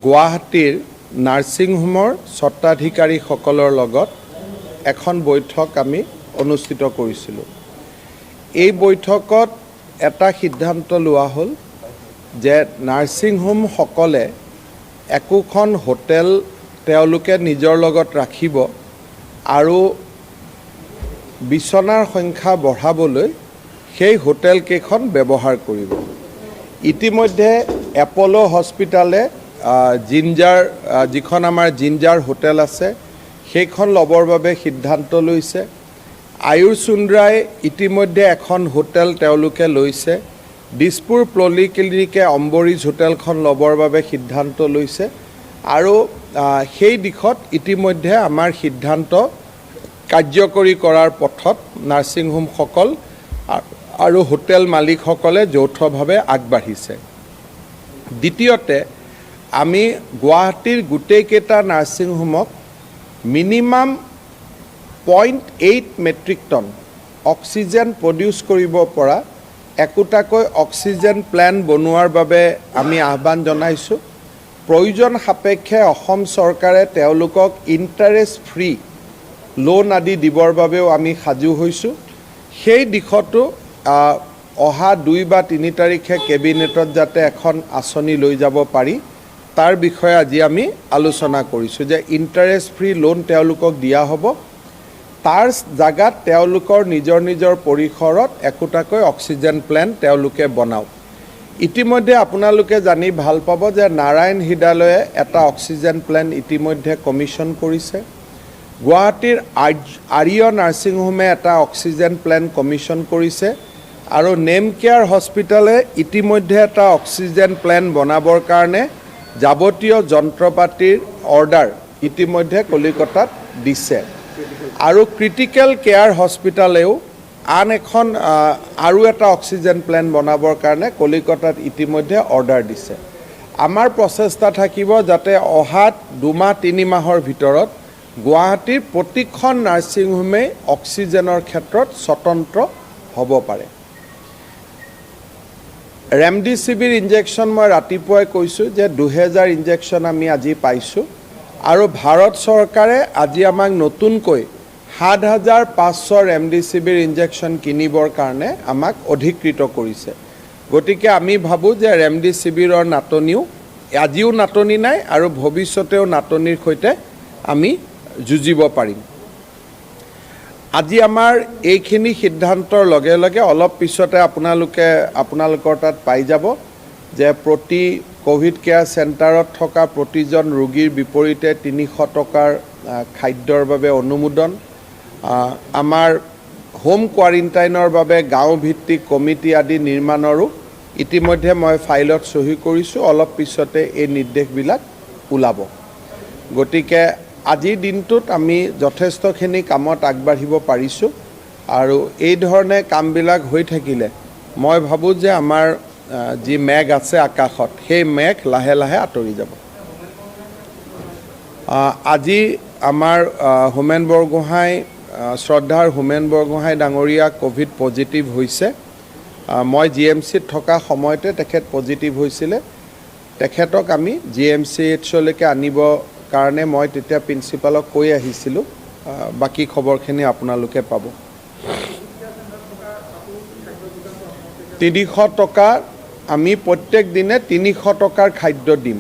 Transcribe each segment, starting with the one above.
গুৱাহাটীৰ নাৰ্ছিং হোমৰ স্বত্বাধিকাৰীসকলৰ লগত এখন বৈঠক আমি অনুষ্ঠিত কৰিছিলোঁ। এই বৈঠকত এটা সিদ্ধান্ত লোৱা হ'ল যে নাৰ্ছিং হোমসকলে একোখন হোটেল তেওঁলোকে নিজৰ লগত ৰাখিব আৰু বিছনাৰ সংখ্যা বঢ়াবলৈ সেই হোটেল কেইখন ব্যৱহাৰ কৰিব। ইতিমধ্যে এপ'লো হস্পিটালে জিঞ্জাৰ যিখন আমাৰ জিঞ্জাৰ হোটেল আছে সেইখন ল'বৰ বাবে সিদ্ধান্ত লৈছে। আয়ুৰচুন্দ্ৰাই ইতিমধ্যে এখন হোটেল তেওঁলোকে লৈছে। দিছপুৰ পলিক্লিনিকে অম্বৰিজ হোটেলখন ল'বৰ বাবে সিদ্ধান্ত লৈছে আৰু সেই দিশত ইতিমধ্যে আমাৰ সিদ্ধান্ত কাৰ্যকৰী কৰাৰ পথত নাৰ্ছিং হোমসকল আৰু হোটেল মালিকসকলে যৌথভাৱে আগবাঢ়িছে। দ্বিতীয়তে আমি গুৱাহাটীৰ গোটেইকেইটা নাৰ্ছিং হোমক minimum 0.8 metric tonne oxygen produce কৰিব পৰা একোটাকৈ অক্সিজেন প্লেণ্ট বনোৱাৰ বাবে আমি আহ্বান জনাইছোঁ। প্ৰয়োজন সাপেক্ষে অসম চৰকাৰে তেওঁলোকক ইণ্টাৰেষ্ট ফ্ৰী লোন আদি দিবৰ বাবেও আমি সাজু হৈছোঁ। সেই দিশতো অহা 2 বা 3 তাৰিখে কেবিনেটত যাতে এখন আঁচনি লৈ যাব পাৰি তাৰ বিষয়ে আজি আমি আলোচনা কৰিছোঁ যে ইণ্টাৰেষ্ট ফ্ৰী লোন তেওঁলোকক দিয়া হ'ব। তাৰ জাগাত তেওঁলোকৰ নিজৰ পৰিসৰত একোটাকৈ অক্সিজেন প্লেণ্ট তেওঁলোকে বনাওক। ইতিমধ্যে আপোনালোকে জানি ভাল পাব যে নাৰায়ণ হৃদয়ালয়ে এটা অক্সিজেন প্লেণ্ট ইতিমধ্যে কমিশ্যন কৰিছে। গুৱাহাটীৰ আৰ্য নাৰ্ছিং হোমে এটা অক্সিজেন প্লেণ্ট কমিশ্যন কৰিছে আৰু নেম কেয়াৰ হস্পিটালে ইতিমধ্যে এটা অক্সিজেন প্লেণ্ট বনাবৰ কাৰণে যাৱতীয় যন্ত্ৰপাতিৰ অৰ্ডাৰ ইতিমধ্যে কলিকতাত দিছে আৰু ক্ৰিটিকেল কেয়াৰ হস্পিটালেও আন এখন আৰু এটা অক্সিজেন প্লেণ্ট বনাবৰ কাৰণে কলিকতাত ইতিমধ্যে অৰ্ডাৰ দিছে। আমাৰ প্ৰচেষ্টা থাকিব যাতে অহা 2-3 মাহৰ ভিতৰত গুৱাহাটীৰ প্ৰতিখন নাৰ্ছিং হোমে অক্সিজেনৰ ক্ষেত্ৰত স্বতন্ত্ৰ হ'ব পাৰে। ৰেমডিচিভিৰ ইনজেকশ্যন মই ৰাতিপুৱাই কৈছোঁ যে 2000 ইনজেকশ্যন আমি আজি পাইছোঁ আৰু ভাৰত চৰকাৰে আজি আমাক নতুনকৈ 7500 ৰেমডিচিভিৰ ইনজেকশ্যন কিনিবৰ কাৰণে আমাক অধিকৃত কৰিছে। গতিকে আমি ভাবোঁ যে ৰেমডিচিভিৰৰ নাটনিও আজিও নাটনি নাই আৰু ভৱিষ্যতেও নাটনিৰ সৈতে আমি যুঁজিব পাৰিম। আজি আমাৰ এইখিনি সিদ্ধান্তৰ লগে লগে অলপ পিছতে আপোনালোকৰ তাত পাই যাব যে প্ৰতি কোভিড কেয়াৰ চেণ্টাৰত থকা প্ৰতিজন ৰোগীৰ বিপৰীতে 300 টকাৰ খাদ্যৰ বাবে অনুমোদন, আমাৰ হোম কোৱাৰেণ্টাইনৰ বাবে গাঁও ভিত্তিক কমিটি আদি নিৰ্মাণৰো ইতিমধ্যে মই ফাইলত চহী কৰিছোঁ। অলপ পিছতে এই নিৰ্দেশবিলাক ওলাব। গতিকে আজিৰ দিনটোত আমি যথেষ্টখিনি কামত আগবাঢ়িব পাৰিছোঁ আৰু এই ধৰণে কামবিলাক হৈ থাকিলে মই ভাবোঁ যে আমাৰ যি মেঘ আছে আকাশত সেই মেঘ লাহে লাহে আঁতৰি যাব। আজি আমাৰ হোমেন বৰগোহাঁই শ্ৰদ্ধাৰ হোমেন বৰগোহাঁই ডাঙৰীয়া কোভিড পজিটিভ হৈছে। মই GMCত থকা সময়তে তেখেত পজিটিভ হৈছিলে। তেখেতক আমি GMCHলৈকে আনিব কাৰণে মই তেতিয়া প্ৰিন্সিপালক কৈ আহিছিলোঁ। বাকী খবৰখিনি আপোনালোকে পাব। 300 টকা আমি প্ৰত্যেক দিনে 300 টকাৰ খাদ্য দিম,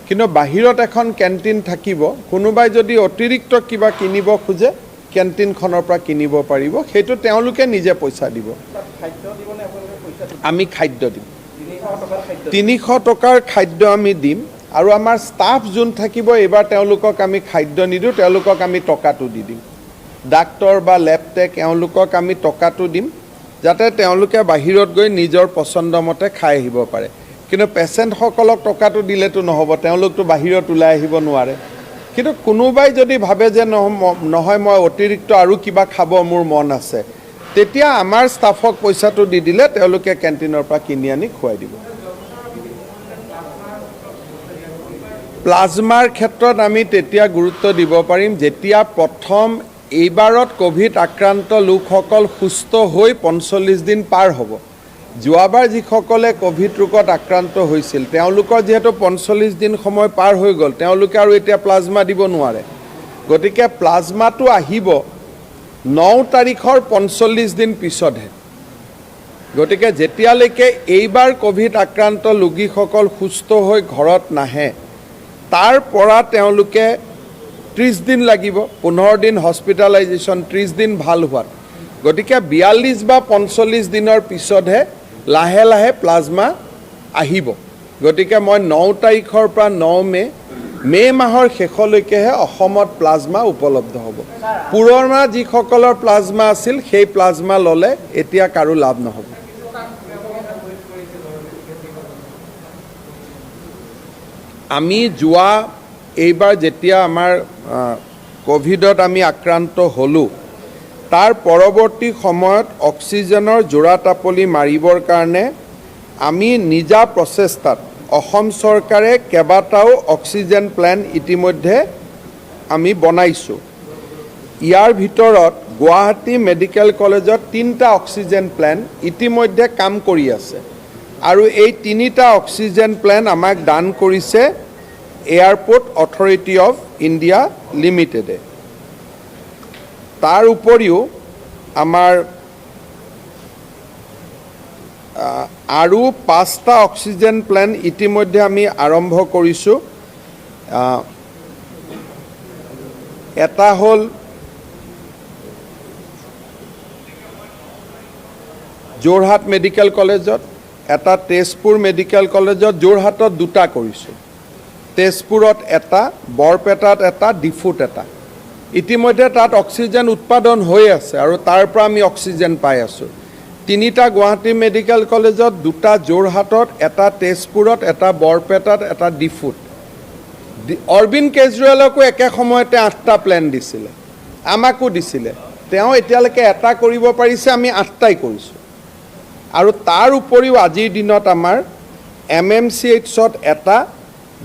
কিন্তু বাহিৰত এখন কেণ্টিন থাকিব। কোনোবাই যদি অতিৰিক্ত কিবা কিনিব খোজে কেণ্টিনখনৰ পৰা কিনিব পাৰিব, সেইটো তেওঁলোকে নিজে পইচা দিব। আমি খাদ্য দিম, 300 টকাৰ খাদ্য আমি দিম আৰু আমাৰ ষ্টাফ যোন থাকিব এইবাৰ তেওঁলোকক আমি খাদ্য নিদিওঁ, তেওঁলোকক আমি টকাটো দি দিম। ডাক্তৰ বা লেবটেক এওঁলোকক আমি টকাটো দিম যাতে তেওঁলোকে বাহিৰত গৈ নিজৰ পচন্দমতে খাই আহিব পাৰে। কিন্তু পেচেণ্টসকলক টকাটো দিলেতো নহ'ব, তেওঁলোকতো বাহিৰত ওলাই আহিব নোৱাৰে। কিন্তু কোনোবাই যদি ভাবে যে নহয় মই অতিৰিক্ত আৰু কিবা খাব মোৰ মন আছে, তেতিয়া আমাৰ ষ্টাফক পইচাটো দি দিলে তেওঁলোকে কেণ্টিনৰ পৰা কিনি আনি খুৱাই দিব। প্লাজমাৰ ক্ষেত্ৰত আমি তেতিয়া গুৰুত্ব দিব পাৰিম যেতিয়া প্ৰথম এইবাৰত কোভিড আক্ৰান্ত লোকসকল সুস্থ হৈ 45 দিন পাৰ হ'ব। যোৱাবাৰ যিসকলে কোভিড ৰোগত আক্ৰান্ত হৈছিল তেওঁলোকৰ যেহেতু 45 দিন সময় পাৰ হৈ গ'ল তেওঁলোকে আৰু এতিয়া প্লাজমা দিব নোৱাৰে গতিকে প্লাজমাটো আহিব 9 তাৰিখৰ 45 দিন পিছতহে গতিকে যেতিয়ালৈকে এইবাৰ কোভিড আক্ৰান্ত ৰোগীসকল সুস্থ হৈ ঘৰত নাহে তাৰ পৰা তেওঁলোকে 30 দিন লাগিব 15 দিন হস্পিটেলাইজেশ্যন 30 দিন ভাল হোৱাত গতিকে 42 বা 45 দিনৰ পিছতহে লাহে লাহে প্লাজমা আহিব গতিকে মই 9 তাৰিখৰ পৰা 9 মে মাহৰ শেষলৈকেহে অসমত প্লাজমা উপলব্ধ হ'ব পুৰণা যিসকলৰ প্লাজমা আছিল সেই প্লাজমা ল'লে এতিয়া কাৰো লাভ নহ'ব আমি যোৱা এইবাৰ যেতিয়া আমাৰ কোভিডত আমি আক্ৰান্ত হ'লোঁ তাৰ পৰৱৰ্তী সময়ত অক্সিজেনৰ জোৰা টাপলি মাৰিবৰ কাৰণে আমি নিজা প্ৰচেষ্টাত অসম চৰকাৰে কেইবাটাও অক্সিজেন প্লেন ইতিমধ্যে আমি বনাইছোঁ ইয়াৰ ভিতৰত গুৱাহাটী মেডিকেল কলেজত 3টা অক্সিজেন প্লেন ইতিমধ্যে কাম কৰি আছে আৰু এই 3টা অক্সিজেন প্লেন আমাক দান কৰিছে এয়াৰপোৰ্ট অথৰিটি অফ ইণ্ডিয়া লিমিটেডে তাৰ উপৰিও আমাৰ আৰু 5টা অক্সিজেন প্লেন ইতিমধ্যে আমি আৰম্ভ কৰিছোঁ এটা হ'ল যোৰহাট মেডিকেল কলেজত এটা তেজপুৰ মেডিকেল কলেজত যোৰহাটত 2টা কৰিছোঁ তেজপুৰত এটা বৰপেটাত এটা ডিফুত এটা ইতিমধ্যে তাত অক্সিজেন উৎপাদন হৈ আছে আৰু তাৰ পৰা আমি অক্সিজেন পাই আছোঁ 3টা গুৱাহাটী মেডিকেল কলেজত 2টা যোৰহাটত এটা তেজপুৰত এটা বৰপেটাত এটা ডিফুত অৰবিন্দ কেজৰিৱালকো একে সময়তে 8টা প্লেন দিছিলে আমাকো দিছিলে তেওঁ এতিয়ালৈকে এটা কৰিব পাৰিছে আমি 8টাই কৰিছোঁ আৰু তাৰ উপৰিও আজিৰ দিনত আমাৰ MMCHত এটা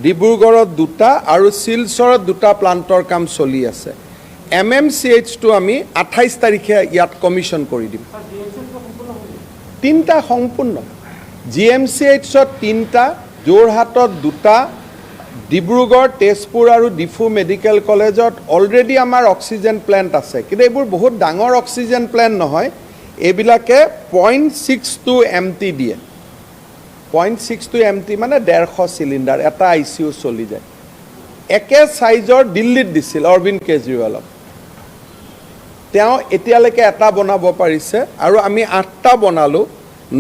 ডিব্ৰুগড়ত 2টা আৰু শিলচৰত 2টা প্লান্টৰ কাম চলি আছে MMCHটো আমি 28 তাৰিখে ইয়াত কমিশ্যন কৰি দিম 3টা সম্পূৰ্ণ GMCHত 3টা যোৰহাটত 2টা ডিব্ৰুগড় তেজপুৰ আৰু ডিফু মেডিকেল কলেজত অলৰেডি আমাৰ অক্সিজেন প্লেণ্ট আছে কিন্তু এইবোৰ বহুত ডাঙৰ অক্সিজেন প্লেণ্ট নহয় এইবিলাকে 0.62 MT দিয়ে 0.62 MT মানে 150 চিলিণ্ডাৰ এটা ICU চলি যায় একে সাইজৰ দিল্লীত দিছিল অৰবিন্দ কেজৰিৱালক তেওঁ এতিয়ালৈকে এটা বনাব পাৰিছে আৰু আমি 8টা বনালোঁ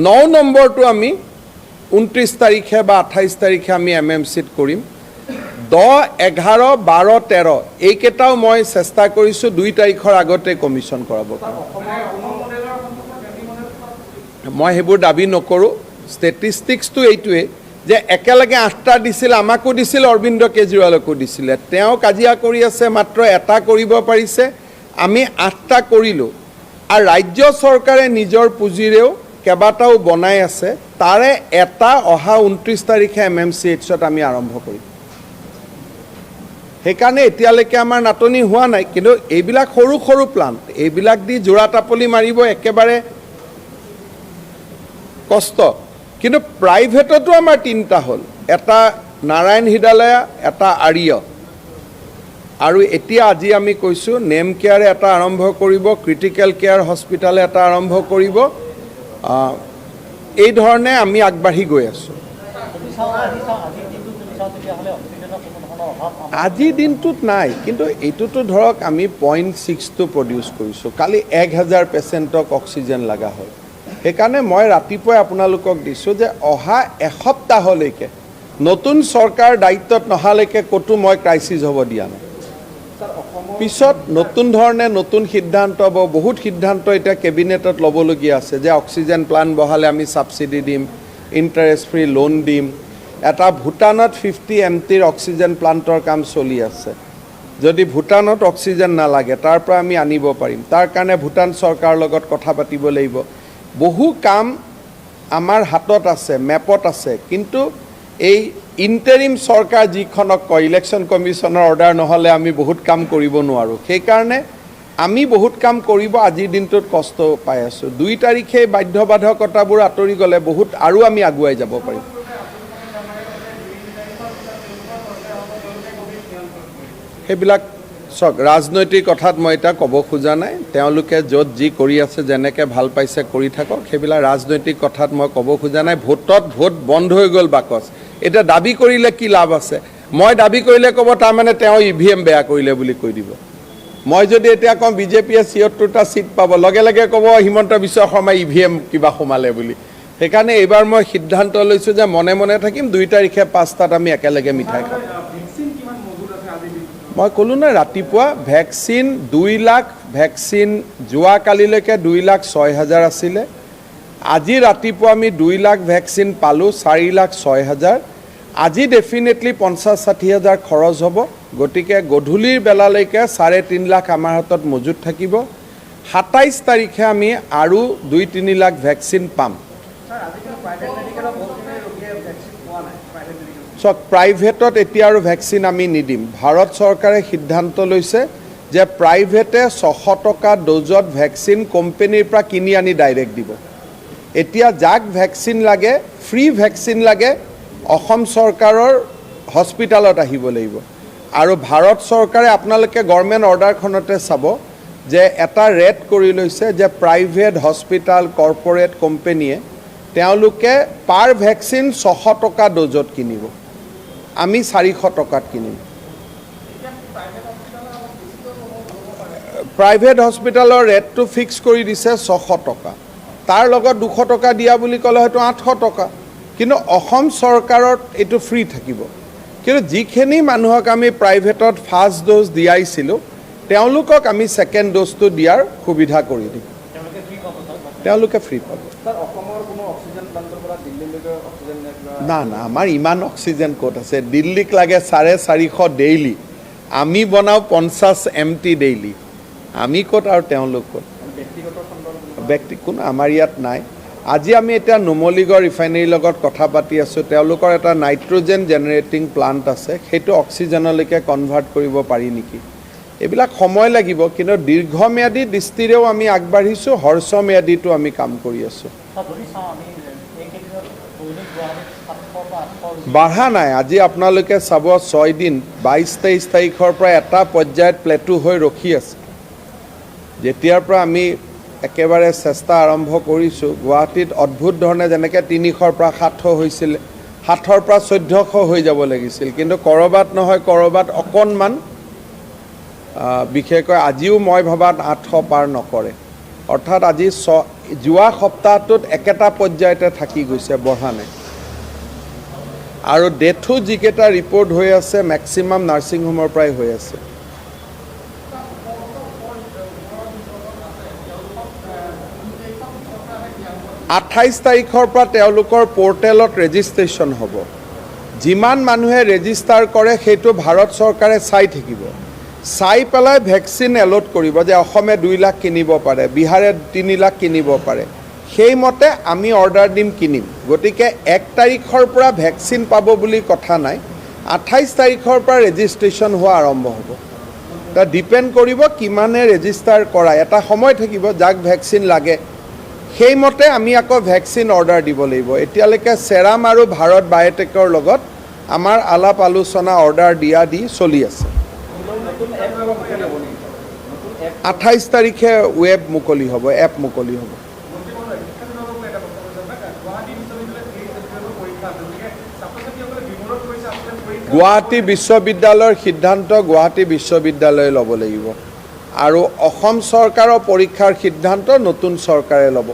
9 নম্বৰটো আমি 29 তাৰিখে বা 28 তাৰিখে আমি MMCত কৰিম 10, 11, 12, 13 এইকেইটাও মই চেষ্টা কৰিছোঁ 2 তাৰিখৰ আগতে কমিশ্যন কৰাব মই সেইবোৰ দাবী নকৰোঁ ষ্টেটিষ্টিক্সটো এইটোৱে যে একেলগে 8টা দিছিল আমাকো দিছিল অৰবিন্দ কেজৰিৱালকো দিছিলে তেওঁ কাজিয়া কৰি আছে মাত্ৰ এটা কৰিব পাৰিছে আমি 8টা কৰিলোঁ আৰু ৰাজ্য চৰকাৰে নিজৰ পুঁজিৰেও কেইবাটাও বনাই আছে তাৰে এটা অহা 29 তাৰিখে MMCHত আমি আৰম্ভ কৰিম সেইকাৰণে এতিয়ালৈকে আমাৰ নাটনি হোৱা নাই কিন্তু এইবিলাক সৰু সৰু প্লান্ট এইবিলাক দি জোৰা টাপলি মাৰিব একেবাৰে কষ্ট কিন্তু প্ৰাইভেটতো আমাৰ 3টা হ'ল এটা নাৰায়ণ হৃদয়ালয় এটা আৰ্য আৰু এতিয়া আজি আমি কৈছোঁ নেম কেয়াৰে এটা আৰম্ভ কৰিব ক্ৰিটিকেল কেয়াৰ হস্পিটালে এটা আৰম্ভ কৰিব এই ধৰণে আমি আগবাঢ়ি গৈ আছোঁ আজিৰ দিনটোত নাই কিন্তু এইটোতো ধৰক আমি 0.62 প্ৰডিউচ কৰিছোঁ কালি 1000 পেচেণ্টক অক্সিজেন লগা হয় সেইকাৰণে মই ৰাতিপুৱাই আপোনালোকক দিছোঁ যে অহা এসপ্তাহলৈকে নতুন চৰকাৰ দায়িত্বত নহালৈকে ক'তো মই ক্ৰাইচিছ হ'ব দিয়া নাই পিছত নতুন ধৰণে নতুন সিদ্ধান্ত হ'ব বহুত সিদ্ধান্ত এতিয়া কেবিনেটত ল'বলগীয়া আছে যে অক্সিজেন প্লান্ট বহালে আমি ছাবচিডি দিম ইণ্টাৰেষ্ট ফ্ৰী লোন দিম এটা ভূটানত 50 MTৰ অক্সিজেন প্লান্টৰ কাম চলি আছে যদি ভূটানত অক্সিজেন নালাগে তাৰ পৰা আমি আনিব পাৰিম তাৰ কাৰণে ভূটান চৰকাৰৰ লগত কথা পাতিব লাগিব বহু কাম আমাৰ হাতত আছে মেপত আছে কিন্তু এই ইণ্টাৰিম চৰকাৰ যিখনক কয় ইলেকশ্যন কমিশ্যনৰ অৰ্ডাৰ নহ'লে আমি বহুত কাম কৰিব নোৱাৰোঁ সেইকাৰণে আমি বহুত কাম কৰিব আজিৰ দিনটোত কষ্ট পাই আছোঁ 2 তাৰিখে বাধ্যবাধকতাবোৰ আঁতৰি গ'লে বহুত আৰু আমি আগুৱাই যাব পাৰিম সেইবিলাক চক ৰাজনৈতিক কথাত মই এটা ক'ব খোজা নাই তেওঁলোকে য'ত যি কৰি আছে যেনেকৈ ভাল পাইছে কৰি থাকক সেইবিলাক ৰাজনৈতিক কথাত মই ক'ব খোজা নাই ভোটত ভোট বন্ধ হৈ গ'ল বাকচ এটা দাবী কৰিলে কি লাভ আছে মই দাবী কৰিলে ক'ব তাৰমানে তেওঁ ইভিএম বেয়া কৰিলে বুলি কৈ দিব মই যদি এতিয়া কওঁ বিজেপিয়ে ৭৬টা সিট পাব লগে লগে ক'ব হিমন্ত বিশ্ব শৰ্মা ইভিএম কিবা সোমালে বুলি সেইকাৰণে এইবাৰ মই সিদ্ধান্ত লৈছোঁ যে মনে মনে থাকিম 2 তাৰিখে 5টাত আমি একেলগে মিঠাই খাম মই ক'লো না ৰাতিপুৱা ভেকচিন 2 লাখ ভেকচিন যোৱাকালিলৈকে 2,06,000 আছিলে আজি ৰাতিপুৱা আমি 2 লাখ ভেকচিন পালোঁ 4,06,000 আজি ডেফিনেটলি 50-60,000 খৰচ হ'ব গতিকে গধূলিৰ বেলালৈকে 3.5 লাখ আমাৰ হাতত মজুত থাকিব 27 তাৰিখে আমি আৰু 2-3 লাখ ভেকচিন পাম চক প্ৰাইভেটত এতিয়া আৰু ভেকচিন আমি নিদিম ভাৰত চৰকাৰে সিদ্ধান্ত লৈছে যে প্ৰাইভেটে 600 টকা ড'জত ভেকচিন কোম্পানীৰ পৰা কিনি আনি ডাইৰেক্ট দিব এতিয়া যাক ভেকচিন লাগে ফ্ৰী ভেকচিন লাগে অসম চৰকাৰৰ হস্পিটালত আহিব লাগিব আৰু ভাৰত চৰকাৰে আপোনালোকে গভৰ্ণমেণ্ট অৰ্ডাৰখনতে চাব যে এটা ৰেট কৰি লৈছে যে প্ৰাইভেট হস্পিটাল কৰ্পৰেট কোম্পানীয়ে তেওঁলোকে পাৰ ভেকচিন 600 টকা ড'জত কিনিব আমি 400 টকাত কিনিম প্ৰাইভেট হস্পিটালৰ ৰেটটো ফিক্স কৰি দিছে 600 টকা তাৰ লগত 200 টকা দিয়া বুলি ক'লে হয়তো 800 টকা কিন্তু অসম চৰকাৰত এইটো ফ্ৰী থাকিব কিন্তু যিখিনি মানুহক আমি প্ৰাইভেটত ফাৰ্ষ্ট ড'জ দিয়াইছিলোঁ তেওঁলোকক আমি ছেকেণ্ড ড'জটো দিয়াৰ সুবিধা কৰি দিম তেওঁলোকে ফ্ৰী পাব না না আমাৰ ইমান অক্সিজেন ক'ত আছে দিল্লীক লাগে 450 ডেইলি আমি বনাওঁ 50 MT ডেইলি আমি ক'ত আৰু তেওঁলোক ক'ত ব্যক্তি কোনো আমাৰ ইয়াত নাই আজি আমি এতিয়া নুমলীগড় ৰিফাইনেৰীৰ লগত কথা পাতি আছোঁ তেওঁলোকৰ এটা নাইট্ৰজেন জেনেৰেটিং প্লাণ্ট আছে সেইটো অক্সিজেনলৈকে কনভাৰ্ট কৰিব পাৰি নেকি এইবিলাক সময় লাগিব কিন্তু দীৰ্ঘম্যাদী দৃষ্টিৰেও আমি আগবাঢ়িছোঁ হ্ৰস্বম্যাদীটো আমি কাম কৰি আছোঁ বাঢ়া নাই আজি আপোনালোকে চাব 6 দিন 22-23 তাৰিখৰ পৰা এটা পৰ্যায়ত প্লেটু হৈ ৰখি আছে যেতিয়াৰ পৰা আমি একেবাৰে চেষ্টা আৰম্ভ কৰিছোঁ গুৱাহাটীত অদ্ভুত ধৰণে যেনেকৈ 300ৰ পৰা 700 হৈছিল 700ৰ পৰা 1400 হৈ যাব লাগিছিল কিন্তু ক'ৰবাত নহয় ক'ৰবাত অকণমান বিশেষকৈ আজিও মই ভাবাত 800 পাৰ নকৰে অৰ্থাৎ আজি যোৱা সপ্তাহটোত একেটা পৰ্যায়তে থাকি গৈছে বঢ়া নাই আৰু ডেথো যিকেইটা ৰিপৰ্ট হৈ আছে মেক্সিমাম নাৰ্ছিং হোমৰ পৰাই হৈ আছে আঠাইছ তাৰিখৰ পৰা তেওঁলোকৰ পৰ্টেলত ৰেজিষ্ট্ৰেশ্যন হ'ব যিমান মানুহে ৰেজিষ্টাৰ কৰে সেইটো ভাৰত চৰকাৰে চাই থাকিব চাই পেলাই ভেকচিন এলট কৰিব যে অসমে 2 লাখ কিনিব পাৰে বিহাৰে 3 লাখ কিনিব পাৰে সেইমতে আমি অৰ্ডাৰ দিম কিনিম গতিকে 1 তাৰিখৰ পৰা ভেকচিন পাব বুলি কথা নাই 28 তাৰিখৰ পৰা ৰেজিষ্ট্ৰেশ্যন হোৱা আৰম্ভ হ'ব তা ডিপেণ্ড কৰিব কিমানে ৰেজিষ্টাৰ কৰা এটা সময় থাকিব যাক ভেকচিন লাগে সেইমতে আমি আকৌ ভেকচিন অৰ্ডাৰ দিব লাগিব এতিয়ালৈকে সেৰাম আৰু ভাৰত বায়'টেকৰ লগত আমাৰ আলাপ আলোচনা অৰ্ডাৰ দিয়া দি চলি আছে 28 তাৰিখে ৱেব মুকলি হ'ব এপ মুকলি হ'ব গুৱাহাটী বিশ্ববিদ্যালয়ৰ সিদ্ধান্ত গুৱাহাটী বিশ্ববিদ্যালয়ে ল'ব লাগিব আৰু অসম চৰকাৰৰ পৰীক্ষাৰ সিদ্ধান্ত নতুন চৰকাৰে ল'ব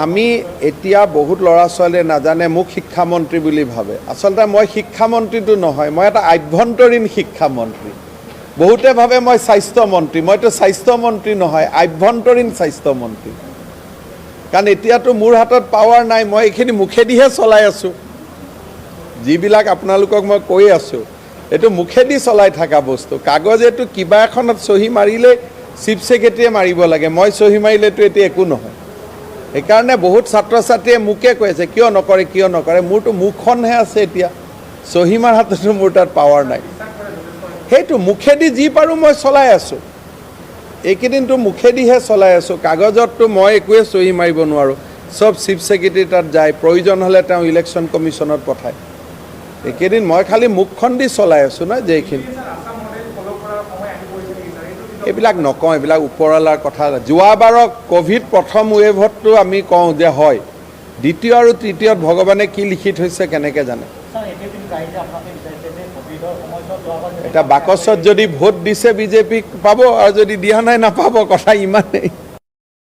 আমি এতিয়া বহুত ল'ৰা ছোৱালীয়ে নাজানে মোক শিক্ষামন্ত্ৰী বুলি ভাবে আচলতে মই শিক্ষামন্ত্ৰীটো নহয় মই এটা আভ্যন্তৰীণ শিক্ষামন্ত্ৰী বহুতে ভাবে মই স্বাস্থ্যমন্ত্ৰী মইতো স্বাস্থ্যমন্ত্ৰী নহয় আভ্যন্তৰীণ স্বাস্থ্যমন্ত্ৰী কাৰণ এতিয়াতো মোৰ হাতত পাৱাৰ নাই মই এইখিনি মুখেদিহে চলাই আছোঁ যিবিলাক আপোনালোকক মই কৈ আছোঁ এইটো মুখেদি চলাই থকা বস্তু কাগজেটো কিবা এখনত চহী মাৰিলে চিফ ছেক্ৰেটাৰীয়ে মাৰিব লাগে মই চহী মাৰিলেতো এতিয়া একো নহয় সেইকাৰণে বহুত ছাত্ৰ ছাত্ৰীয়ে মোকে কৈ আছে কিয় নকৰে মোৰতো মুখখনহে আছে এতিয়া চহী মাৰাটোতো মোৰ তাত পাৱাৰ নাই সেইটো মুখেদি যি পাৰোঁ মই চলাই আছোঁ। এইকেইদিনটো মুখেদিহে চলাই আছোঁ, কাগজততো মই একোৱে চহী মাৰিব নোৱাৰোঁ। চব চিফ ছেক্ৰেটাৰী তাত যায়, প্ৰয়োজন হ'লে তেওঁ ইলেকশ্যন কমিশ্যনত পঠায়। এইকেইদিন মই খালি মুখখন দি চলাই আছোঁ না যে এইখিনি। এইবিলাক নকওঁ, এইবিলাক ওপৰৱালাৰ কথা। যোৱাবাৰৰ ক'ভিড প্ৰথম ৱেভততো আমি কওঁ যে হয়, দ্বিতীয় আৰু তৃতীয়ত ভগৱানে কি লিখি থৈছে কেনেকৈ জানে। এতিয়া বাকচত যদি ভোট দিছে বিজেপিক পাব, আৰু যদি দিয়া নাই নাপাব, কথা ইমানেই।